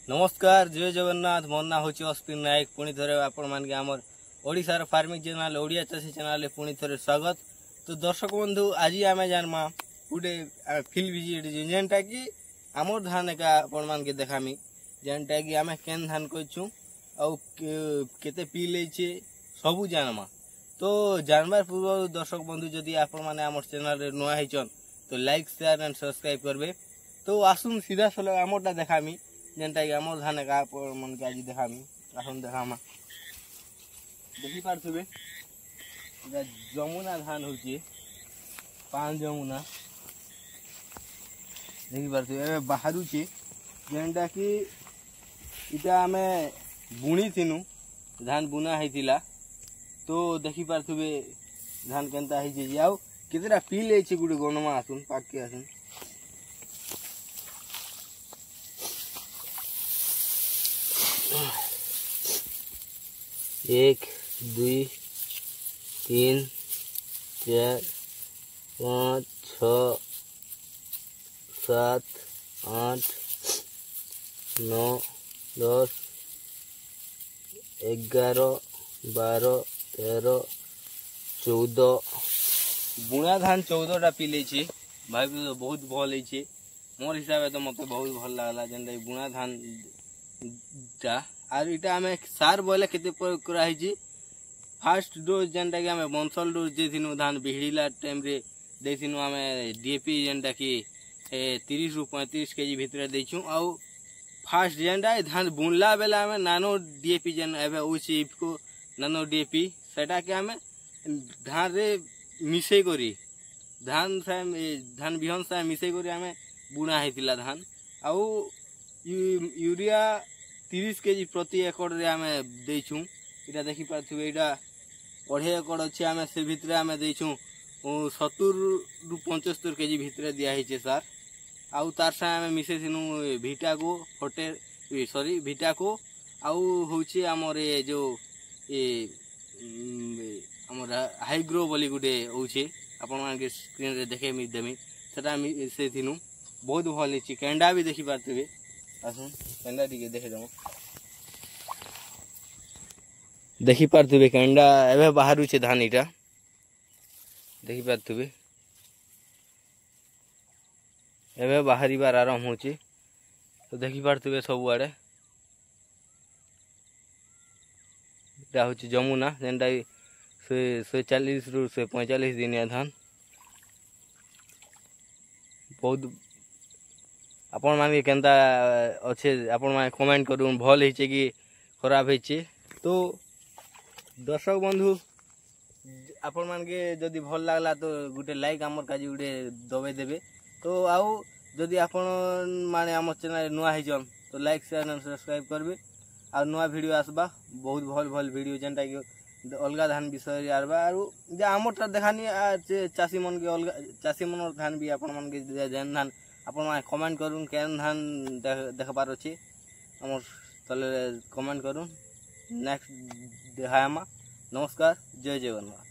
नमस्कार जय जगन्नाथ मोर ना हूँ अश्विन नायक पुणी थे आपण मान आमर ओडिशार फार्मिंग चैनल ओडिया चाषी चैनल पुणी थे स्वागत। तो दर्शक बंधु आज आम जानमा गोटे फील्ड विजिट जेनटा कि आमर धान एका आपण मान के देखामी जेनटा कि आम केन धान करूँ आते पी लेचे सबू जानमा। तो जानवर पूर्व दर्शक बंधु जदि आपण मैंने आम चैनल नुआ होचन तो लाइक शेयर एंड सब्सक्राइब करबे। तो आसुन सीधा सल आमरटा देखामी जेनटा कि आमर धान का मन के आज देखामी आसन देखामा देखी पारे जमुना धान हो पान जमुना देखी पारे बाहर जेनटा कि इटा आम बुणी थिनु धान बुना होता। तो देखी पारे धान केनता हो केतेटा पी ले गोटे गणमा आसुन पाक के आसुन एक दुई तीन चार पाँच छ सात आठ नौ दस 11 12 13 14 बुणा धान 14टा पी ले भाई तो बहुत भल है मोर हिसाब से तो मत बहुत भल लगला जेनटा बुणा धान टा आर इटा आम सार बोले केते प्रयोग कराई फास्ट डोज जेनटा कि आम बंसल डोज देथिनु धान बिहड़ीला टाइम रे देथिनु आम डीएपी जेनटा कि 30 रु 35 केजी भितर देछु आउ फास्ट जेनटा धान बुनला बेले आम नानो डीएपी जेन एबे उसी को नानो डीएपी सेटा के आम धान रे मिसई करी धान बिहन से मिसई करी आम बुणा हेतिला धान आउ यूरिया 30 केजी प्रति एकड़ रे आम देछू इटा देखि पारथुबे इटा 2.5 एकड़ अछि आम से भितरे आम देछू 70 रु 75 केजी भितरे दिया हिचे सार आउ तार से आम मिसे थिनु भिटाको भिटाको आउ होछि हमर ए जो ए हमर हाइग्रो बोली गुटे होछि आपण मान के स्क्रीन रे देखे मी देमी सेटा मिसे थिनु बहुत भल हिची केंडा भी देखि पारथुबे आसुन केंडा टिके देखे दम देखी पारे केंडा एवं बाहर धान इटा देखी पारे एवं बाहर आरंभ हो तो देखी पारे सब आड़े हूँ जमुना जेनटा 140 रु 145 दिनिया धान बहुत आपण मान केनता अच्छे आपण मान कमेंट करूँ भल है कि खराब है। तो दर्शक बंधु आपण मान के जदि भल लागला तो गुटे लाइक आमर काजी गुटे दबे देबे। तो आउ जदि आपण माने आम चैनल नुआ होचन तो लाइक शेयर एंड सब्सक्राइब करबे आ नुआ वीडियो आसबा बहुत भल भल वीडियो जेनटा कि अलगा धान विषय आरबा आरो जे आमरटा देखानी चाषी मन के अलगा चाषी मन धान भी आपण मान के जेन धान आपण माने कमेंट करूँ केन धान देखबार अच्छे आमर तले कमेंट करूँ नेक्स्ट देखायामा। नमस्कार जय जगन्नाथ।